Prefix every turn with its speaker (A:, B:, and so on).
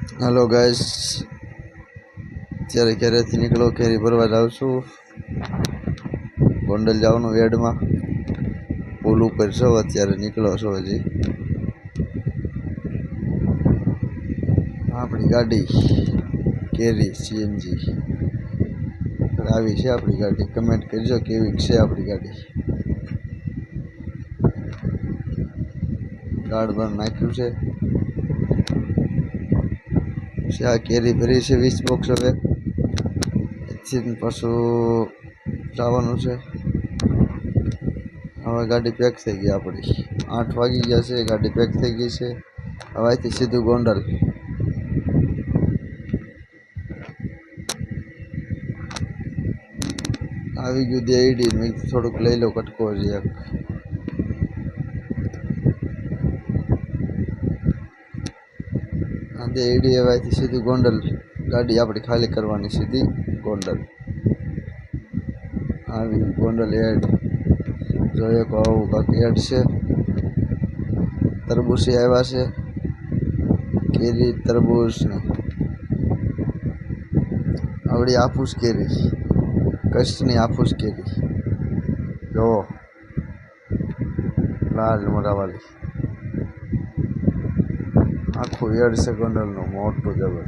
A: Hello guys, ત્યારે ઘરેથી નીકળો, કેરી ભરવા જાઉં છું. ગોંડલ જવાનું વેડમાં પુલ ઉપર છો, અત્યારે નીકળો છો. હજી આપણી ગાડી કેરી સીએનજી આવી છે. આપણી ગાડી કમેન્ટ કરજો કેવી છે આપણી ગાડી. ગાર્ડ બાર નાખ્યું છે. આ કેરી ભરી છે 20 બોક્સ. હવે એથી પાછું જવાનું છે. હવે ગાડી પેક થઈ ગઈ આપણી. 8 વાગી ગયા છે, ગાડી પેક થઈ ગઈ છે. હવે અહીંથી સીધું ગોંડલ. આવી ગયું દેડી. મેં થોડુંક લઈ લો કટકો હજી એક. દેડી હવે અહીંથી સીધું ગોંડલ. ગાડી આપણી ખાલી કરવાની, સીધી ગોંડલ. આવી ગોંડલ એડ જોઈએ તો આવું બાકી એડ છે. તરબૂચી આવ્યા છે, કેરી તરબૂચ ને આવડી આફૂસ કેરી, કચ્છની આફૂસ કેરી જો લાલ મોરાવાળી. આખું એડ છે ગોંડલનું મોટું જબર.